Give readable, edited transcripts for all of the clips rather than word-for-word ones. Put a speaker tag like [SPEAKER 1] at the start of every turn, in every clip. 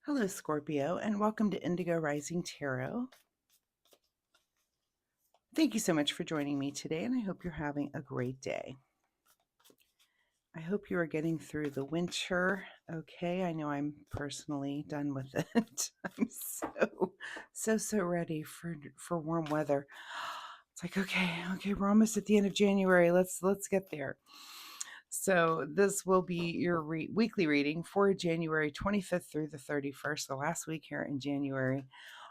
[SPEAKER 1] Hello, Scorpio, and welcome to Indigo Rising Tarot. Thank you so much for joining me today, and I hope you're having a great day. I hope you are getting through the winter okay. I know I'm personally done with it. I'm so ready for warm weather. It's like, okay, we're almost at the end of January. Let's get there. So this will be your weekly reading for January 25th through the 31st, the last week here in January.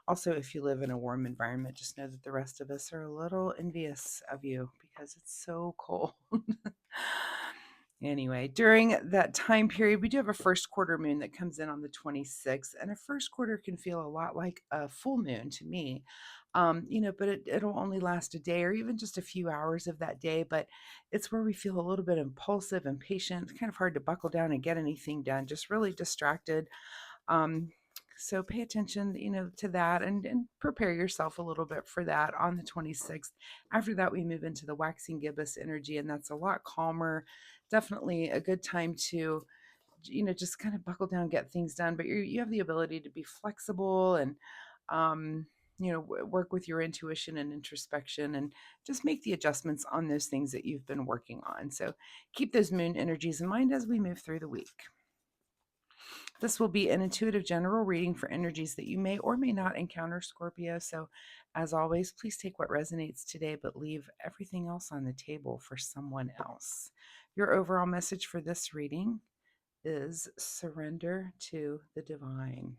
[SPEAKER 1] Also, if you live in a warm environment, just know that the rest of us are a little envious of you because it's so cold. Anyway, during that time period, we do have a first quarter moon that comes in on the 26th, and a first quarter can feel a lot like a full moon to me. But it'll only last a day or even just a few hours of that day. But it's where we feel a little bit impulsive, impatient, kind of hard to buckle down and get anything done, just really distracted. Um, so pay attention, to that and prepare yourself a little bit for that on the 26th. After that, we move into the waxing gibbous energy, and that's a lot calmer. Definitely a good time to, just kind of buckle down, get things done. But you have the ability to be flexible and, um, work with your intuition and introspection and just make the adjustments on those things that you've been working on. So keep those moon energies in mind as we move through the week. This will be an intuitive general reading for energies that you may or may not encounter, Scorpio. So, as always, please take what resonates today, but leave everything else on the table for someone else. Your overall message for this reading is surrender to the divine.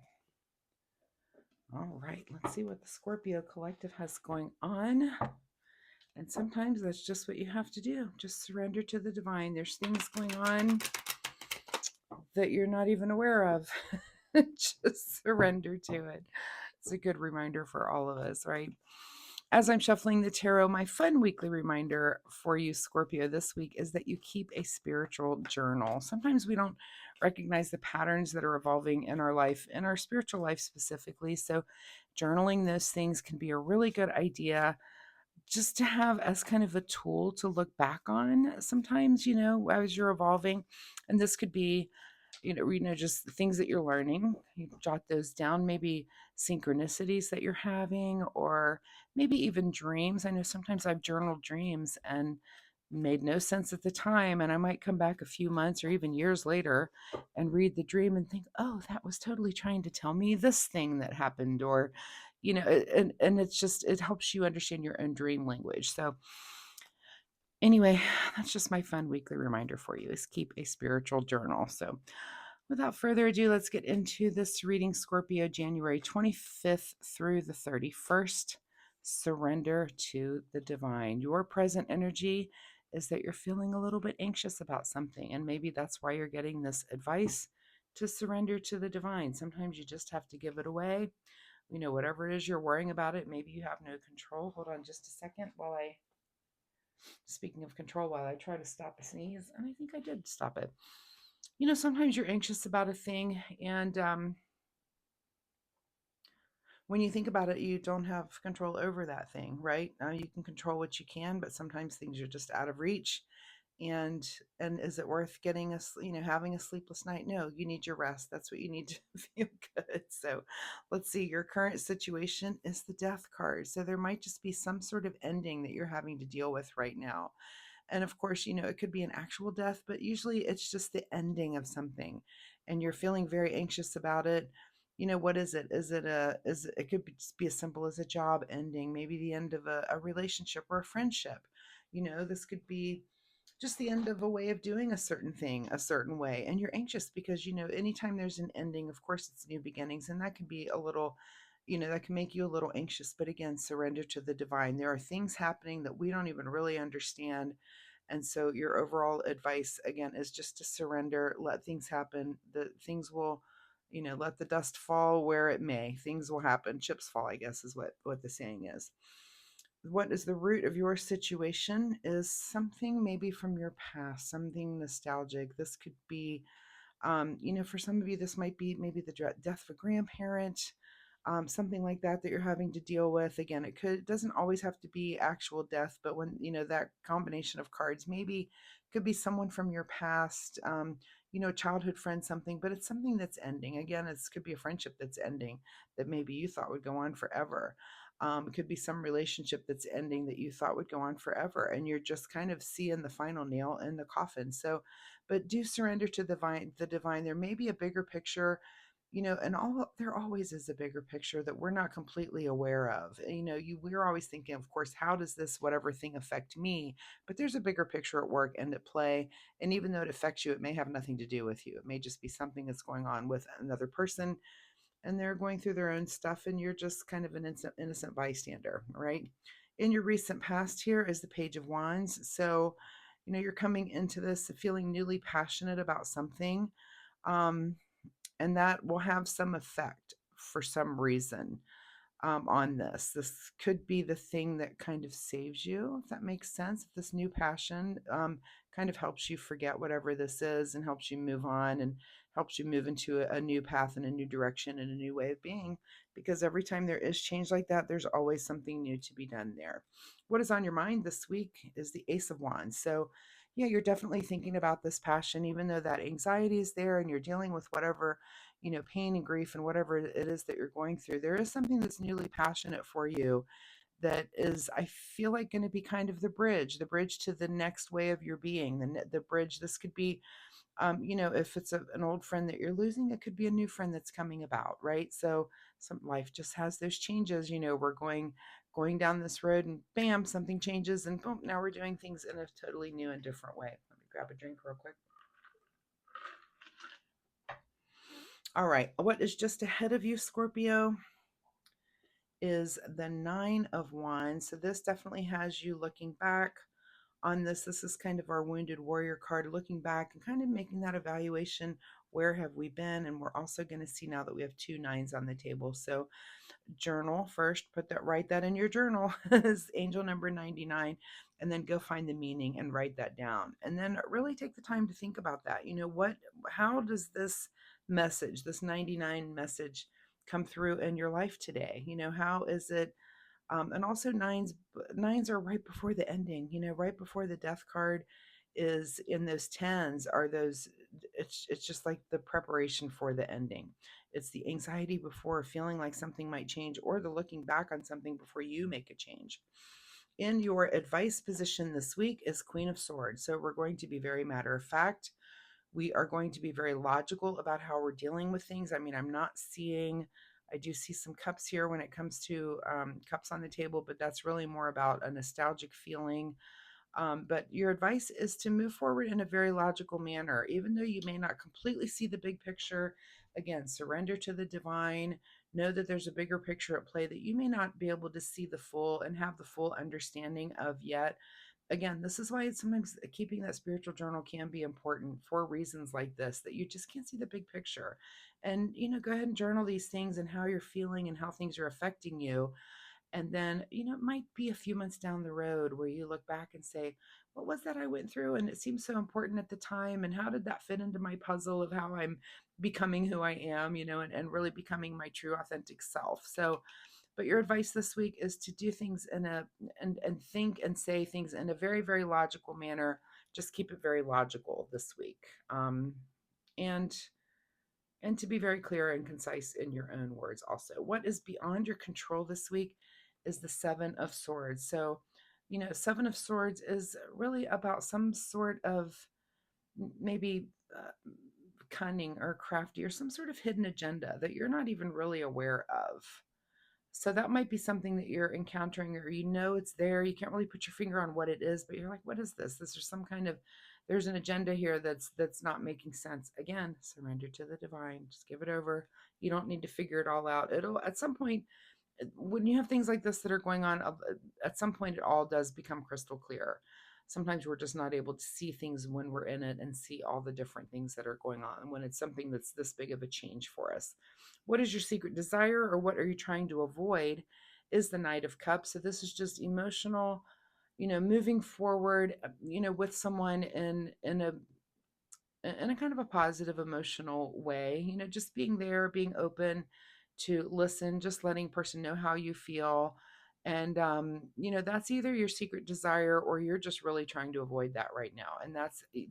[SPEAKER 1] All right, let's see what the Scorpio collective has going on. And sometimes that's just what you have to do. Just surrender to the divine. There's things going on that you're not even aware of. Just surrender to it. It's a good reminder for all of us, right? As I'm shuffling the tarot, my fun weekly reminder for you, Scorpio, this week is that you keep a spiritual journal. Sometimes we don't recognize the patterns that are evolving in our life, in our spiritual life specifically. So, journaling those things can be a really good idea just to have as kind of a tool to look back on sometimes, as you're evolving. And this could be just things that you're learning. You jot those down, maybe synchronicities that you're having, or maybe even dreams. I know sometimes I've journaled dreams and made no sense at the time. And I might come back a few months or even years later and read the dream and think, oh, that was totally trying to tell me this thing that happened. Or, and it's just, it helps you understand your own dream language. So, anyway, that's just my fun weekly reminder for you is keep a spiritual journal. So without further ado, let's get into this reading, Scorpio, January 25th through the 31st. Surrender to the divine. Your present energy is that you're feeling a little bit anxious about something, and maybe that's why you're getting this advice to surrender to the divine. Sometimes you just have to give it away. Whatever it is you're worrying about it, maybe you have no control. Hold on just a second speaking of control, while I try to stop a sneeze, and I think I did stop it. Sometimes you're anxious about a thing, and when you think about it, you don't have control over that thing, right? You can control what you can, but sometimes things are just out of reach. And is it worth getting having a sleepless night? No, you need your rest. That's what you need to feel good. So let's see. Your current situation is the death card. So there might just be some sort of ending that you're having to deal with right now. And of course, it could be an actual death, but usually it's just the ending of something and you're feeling very anxious about it. What is it? It could just be as simple as a job ending, maybe the end of a relationship or a friendship. This could be just the end of a way of doing a certain thing a certain way. And you're anxious because, anytime there's an ending, of course, it's new beginnings. And that can be a little, that can make you a little anxious. But again, surrender to the divine. There are things happening that we don't even really understand. And so your overall advice again is just to surrender, let things happen. The things will, let the dust fall where it may. Things will happen. Chips fall, I guess, is what the saying is. What is the root of your situation is something maybe from your past, something nostalgic. This could be, for some of you, this might be maybe the death of a grandparent, something like that you're having to deal with. Again, it doesn't always have to be actual death, but when, that combination of cards maybe could be someone from your past. childhood friend something, but it's something that's ending. Again, it could be a friendship that's ending that maybe you thought would go on forever. It could be some relationship that's ending that you thought would go on forever, and you're just kind of seeing the final nail in the coffin. So, but do surrender to the divine. The divine. There may be a bigger picture, and there always is a bigger picture that we're not completely aware of. We're always thinking, of course, how does this whatever thing affect me? But there's a bigger picture at work and at play. And even though it affects you, it may have nothing to do with you. It may just be something that's going on with another person, and they're going through their own stuff, and you're just kind of an innocent bystander, right? In your recent past, here is the Page of Wands. So, you're coming into this feeling newly passionate about something, um, and that will have some effect for some reason on this. This could be the thing that kind of saves you, if that makes sense. If this new passion kind of helps you forget whatever this is and helps you move on and helps you move into a new path and a new direction and a new way of being. Because every time there is change like that, there's always something new to be done there. What is on your mind this week is the Ace of Wands. So, yeah, you're definitely thinking about this passion, even though that anxiety is there and you're dealing with whatever pain and grief and whatever it is that you're going through. There is something that's newly passionate for you that is, I feel like, going to be kind of the bridge to the next way of your being, the bridge. This could be, if it's an old friend that you're losing, it could be a new friend that's coming about, right? So some life just has those changes. We're going down this road, and bam, something changes, and boom, now we're doing things in a totally new and different way. Let me grab a drink real quick. All right, what is just ahead of you, Scorpio, is the Nine of Wands. So this definitely has you looking back on this. This is kind of our wounded warrior card, looking back and kind of making that evaluation. Where have we been? And we're also going to see now that we have two nines on the table. So journal first, write that in your journal as angel number 99, and then go find the meaning and write that down. And then really take the time to think about that. How does this 99 message come through in your life today? How is it? And also nines are right before the ending, right before the death card is in those tens are those, it's just like the preparation for the ending. It's the anxiety before feeling like something might change, or the looking back on something before you make a change. In your advice position this week is Queen of Swords. So we're going to be very matter of fact. We are going to be very logical about how we're dealing with things. I mean, I do see some cups here when it comes to cups on the table, but that's really more about a nostalgic feeling. But your advice is to move forward in a very logical manner, even though you may not completely see the big picture. Again, surrender to the divine. Know that there's a bigger picture at play that you may not be able to see the full and have the full understanding of yet. Again, this is why sometimes keeping that spiritual journal can be important for reasons like this, that you just can't see the big picture. And, go ahead and journal these things and how you're feeling and how things are affecting you. And then, it might be a few months down the road where you look back and say, what was that I went through? And it seemed so important at the time. And how did that fit into my puzzle of how I'm becoming who I am, and really becoming my true authentic self? So, but your advice this week is to do things and think and say things in a very, very logical manner. Just keep it very logical this week. And and to be very clear and concise in your own words also. What is beyond your control this week is the Seven of Swords. So, Seven of Swords is really about some sort of maybe cunning or crafty or some sort of hidden agenda that you're not even really aware of. So that might be something that you're encountering, or it's there. You can't really put your finger on what it is, but you're like, what is this? This is some kind of, there's an agenda here that's not making sense. Again, surrender to the divine. Just give it over. You don't need to figure it all out. It'll at some point, when you have things like this that are going on, at some point it all does become crystal clear. Sometimes we're just not able to see things when we're in it and see all the different things that are going on when it's something that's this big of a change for us. What is your secret desire, or what are you trying to avoid, is the Knight of Cups. So this is just emotional, moving forward, with someone in a kind of a positive emotional way, just being there, being open to listen, just letting person know how you feel. And that's either your secret desire or you're just really trying to avoid that right now. And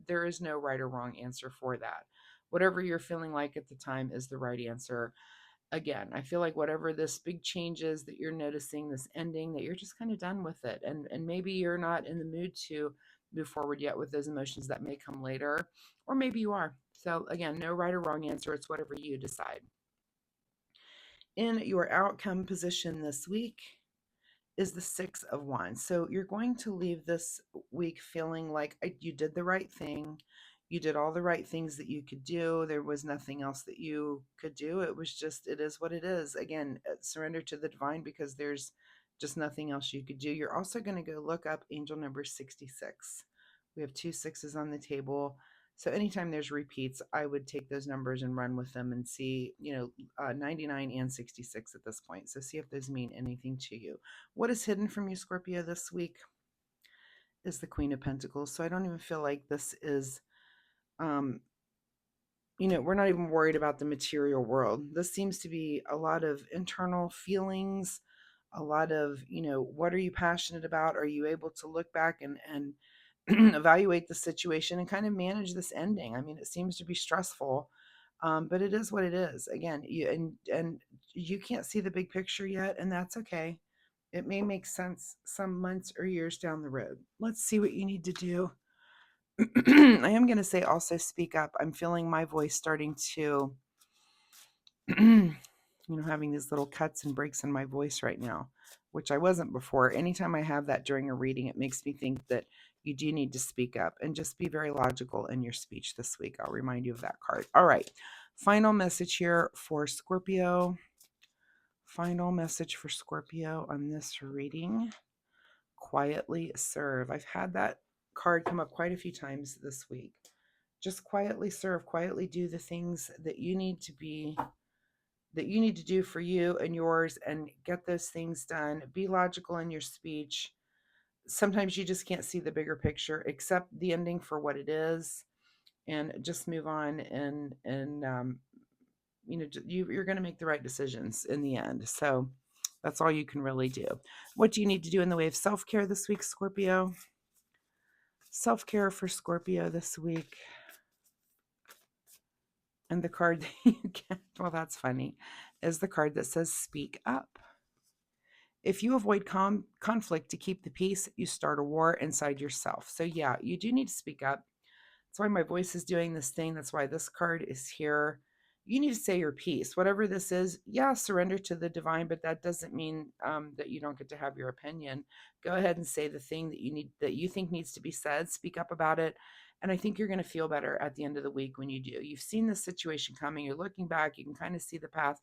[SPEAKER 1] there is no right or wrong answer for that. whatever you're feeling like at the time is the right answer. Again, I feel like whatever this big change is that you're noticing, this ending, that you're just kind of done with it. And maybe you're not in the mood to move forward yet with those emotions that may come later, or maybe you are. So again, no right or wrong answer. It's whatever you decide. In your outcome position this week is the Six of Wands. So you're going to leave this week feeling like you did the right thing. You did all the right things that you could do. There was nothing else that you could do. It was just, it is what it is. Again, surrender to the divine, because there's just nothing else you could do. You're also going to go look up angel number 66. We have two sixes on the table. So anytime there's repeats, I would take those numbers and run with them and see, 99 and 66 at this point. So see if those mean anything to you. What is hidden from you, Scorpio, this week is the Queen of Pentacles. So I don't even feel like this is, we're not even worried about the material world. This seems to be a lot of internal feelings, a lot of, what are you passionate about? Are you able to look back and evaluate the situation and kind of manage this ending? I mean, it seems to be stressful, but it is what it is. Again, and you can't see the big picture yet, and that's okay. It may make sense some months or years down the road. Let's see what you need to do. I am going to say also speak up. I'm feeling my voice starting to, having these little cuts and breaks in my voice right now, which I wasn't before. Anytime I have that during a reading, it makes me think that you do need to speak up and just be very logical in your speech this week. I'll remind you of that card. All right. Final message here for Scorpio. Final message for Scorpio on this reading. Quietly serve. I've had that card come up quite a few times this week. Just quietly serve, quietly do the things that you need to do for you and yours, and get those things done. Be logical in your speech. Sometimes you just can't see the bigger picture, accept the ending for what it is, and just move on. You're going to make the right decisions in the end. So that's all you can really do. What do you need to do in the way of self-care this week, Scorpio? Self-care for Scorpio this week. And the card that you get, well, that's funny, is the card that says speak up. If you avoid conflict to keep the peace, you start a war inside yourself. So yeah, you do need to speak up. That's why my voice is doing this thing. That's why this card is here. You need to say your piece. Whatever this is, yeah, surrender to the divine, but that doesn't mean that you don't get to have your opinion. Go ahead and say the thing that you think needs to be said. Speak up about it. And I think you're going to feel better at the end of the week when you do. You've seen this situation coming. You're looking back. You can kind of see the path.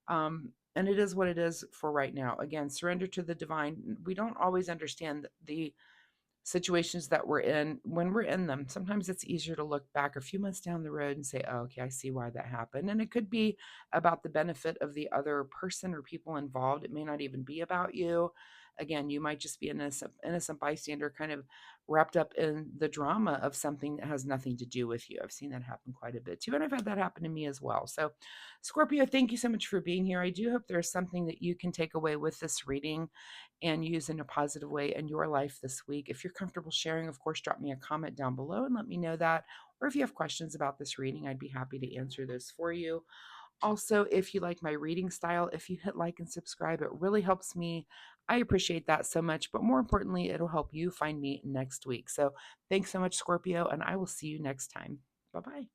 [SPEAKER 1] And it is what it is for right now. Again, surrender to the divine. We don't always understand the situations that we're in when we're in them. Sometimes it's easier to look back a few months down the road and say, oh, okay, I see why that happened. And it could be about the benefit of the other person or people involved. It may not even be about you. Again, you might just be an innocent bystander, kind of wrapped up in the drama of something that has nothing to do with you. I've seen that happen quite a bit too, and I've had that happen to me as well. So Scorpio, thank you so much for being here. I do hope there's something that you can take away with this reading and use in a positive way in your life this week. If you're comfortable sharing, of course, drop me a comment down below and let me know that. Or if you have questions about this reading, I'd be happy to answer those for you. Also, if you like my reading style, if you hit like and subscribe, it really helps me. I appreciate that so much, but more importantly, it'll help you find me next week. So thanks so much, Scorpio, and I will see you next time. Bye-bye.